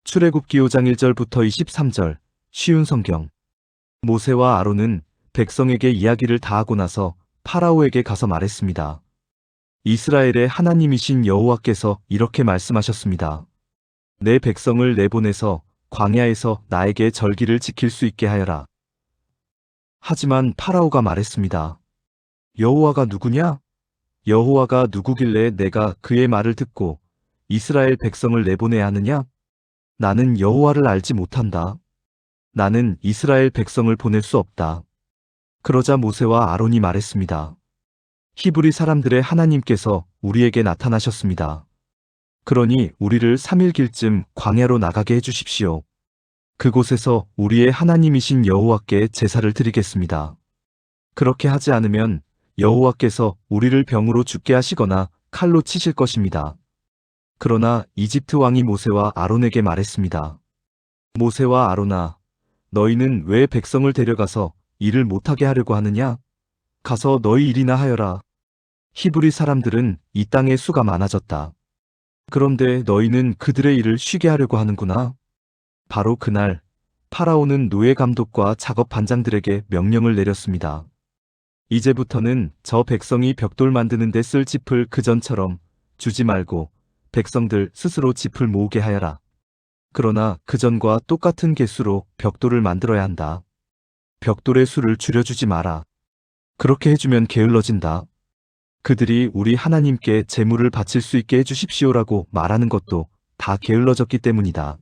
출애굽기 5장 1절부터 23절, 쉬운 성경. 모세와 아론은 백성에게 이야기를 다 하고 나서 파라오에게 가서 말했습니다. 이스라엘의 하나님이신 여호와께서 이렇게 말씀하셨습니다. 내 백성을 내보내서 광야에서 나에게 절기를 지킬 수 있게 하여라. 하지만 파라오가 말했습니다. 여호와가 누구냐? 여호와가 누구길래 내가 그의 말을 듣고 이스라엘 백성을 내보내야 하느냐? 나는 여호와를 알지 못한다. 나는 이스라엘 백성을 보낼 수 없다. 그러자 모세와 아론이 말했습니다. 히브리 사람들의 하나님께서 우리에게 나타나셨습니다. 그러니 우리를 3일 길쯤 광야로 나가게 해주십시오. 그곳에서 우리의 하나님이신 여호와께 제사를 드리겠습니다. 그렇게 하지 않으면 여호와께서 우리를 병으로 죽게 하시거나 칼로 치실 것입니다. 그러나 이집트 왕이 모세와 아론에게 말했습니다. 모세와 아론아, 너희는 왜 백성을 데려가서 일을 못하게 하려고 하느냐? 가서 너희 일이나 하여라. 히브리 사람들은 이 땅에 수가 많아졌다. 그런데 너희는 그들의 일을 쉬게 하려고 하는구나. 바로 그날 파라오는 노예 감독과 작업 반장들에게 명령을 내렸습니다. 이제부터는 저 백성이 벽돌 만드는 데 쓸 짚을 그전처럼 주지 말고 백성들 스스로 짚을 모으게 하여라. 그러나 그전과 똑같은 개수로 벽돌을 만들어야 한다. 벽돌의 수를 줄여주지 마라. 그렇게 해주면 게을러진다. 그들이 우리 하나님께 제물을 바칠 수 있게 해주십시오라고 말하는 것도 다 게을러졌기 때문이다.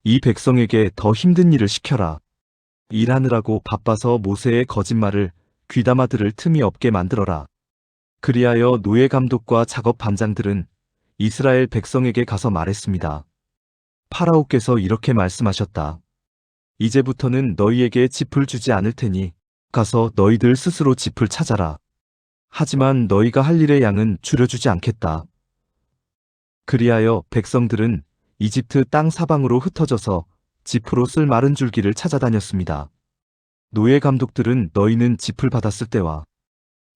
이 백성에게 더 힘든 일을 시켜라. 일하느라고 바빠서 모세의 거짓말을 귀담아 들을 틈이 없게 만들어라. 그리하여 노예 감독과 작업 반장들은 이스라엘 백성에게 가서 말했습니다. 파라오께서 이렇게 말씀하셨다. 이제부터는 너희에게 짚을 주지 않을 테니 가서 너희들 스스로 짚을 찾아라. 하지만 너희가 할 일의 양은 줄여주지 않겠다. 그리하여 백성들은 이집트 땅 사방으로 흩어져서 짚으로 쓸 마른 줄기를 찾아다녔습니다. 노예 감독들은 너희는 짚을 받았을 때와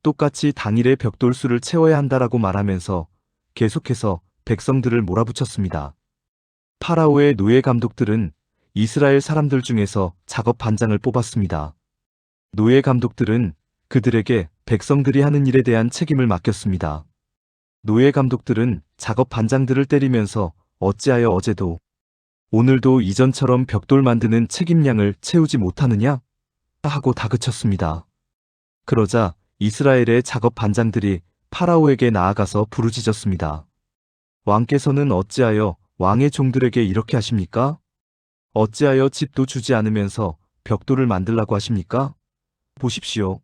똑같이 당일의 벽돌수를 채워야 한다라고 말하면서 계속해서 백성들을 몰아붙였습니다. 파라오의 노예 감독들은 이스라엘 사람들 중에서 작업 반장을 뽑았습니다. 노예 감독들은 그들에게 백성들이 하는 일에 대한 책임을 맡겼습니다. 노예 감독들은 작업 반장들을 때리면서 어찌하여 어제도 오늘도 이전처럼 벽돌 만드는 책임량을 채우지 못하느냐? 하고 다그쳤습니다. 그러자 이스라엘의 작업 반장들이 파라오에게 나아가서 부르짖었습니다. 왕께서는 어찌하여 왕의 종들에게 이렇게 하십니까? 어찌하여 짚도 주지 않으면서 벽돌을 만들라고 하십니까? 보십시오.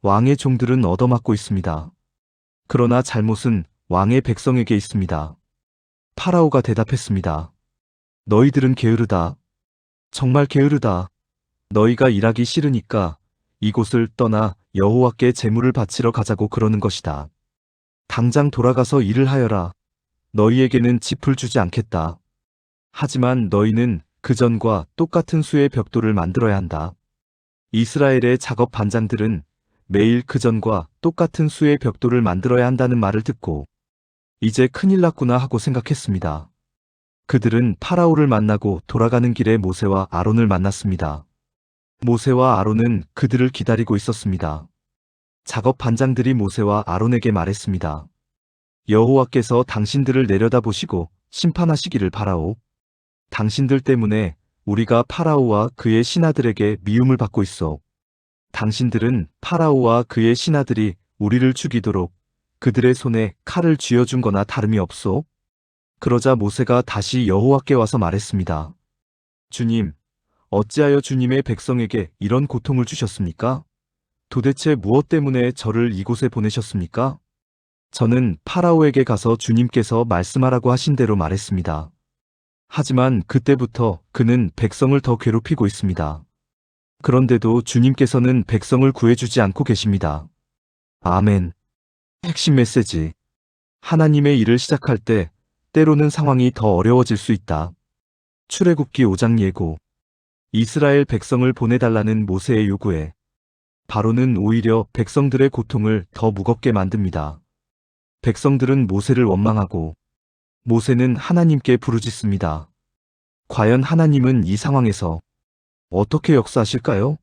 왕의 종들은 얻어맞고 있습니다. 그러나 잘못은 왕의 백성에게 있습니다. 파라오가 대답했습니다. 너희들은 게으르다. 정말 게으르다. 너희가 일하기 싫으니까 이곳을 떠나 여호와께 제물을 바치러 가자고 그러는 것이다. 당장 돌아가서 일을 하여라. 너희에게는 짚을 주지 않겠다. 하지만 너희는 그전과 똑같은 수의 벽돌을 만들어야 한다. 이스라엘의 작업 반장들은 매일 그전과 똑같은 수의 벽돌을 만들어야 한다는 말을 듣고 이제 큰일 났구나 하고 생각했습니다. 그들은 파라오를 만나고 돌아가는 길에 모세와 아론을 만났습니다. 모세와 아론은 그들을 기다리고 있었습니다. 작업 반장들이 모세와 아론에게 말했습니다. 여호와께서 당신들을 내려다보시고 심판하시기를 바라오. 당신들 때문에 우리가 파라오와 그의 신하들에게 미움을 받고 있어. 당신들은 파라오와 그의 신하들이 우리를 죽이도록 그들의 손에 칼을 쥐어준 거나 다름이 없소. 그러자 모세가 다시 여호와께 와서 말했습니다. 주님, 어찌하여 주님의 백성에게 이런 고통을 주셨습니까? 도대체 무엇 때문에 저를 이곳에 보내셨습니까? 저는 파라오에게 가서 주님께서 말씀하라고 하신 대로 말했습니다. 하지만 그때부터 그는 백성을 더 괴롭히고 있습니다. 그런데도 주님께서는 백성을 구해주지 않고 계십니다. 아멘. 핵심 메시지. 하나님의 일을 시작할 때 때로는 상황이 더 어려워질 수 있다. 출애굽기 5장 예고. 이스라엘 백성을 보내달라는 모세의 요구에 바로는 오히려 백성들의 고통을 더 무겁게 만듭니다. 백성들은 모세를 원망하고 모세는 하나님께 부르짖습니다. 과연 하나님은 이 상황에서 어떻게 역사하실까요?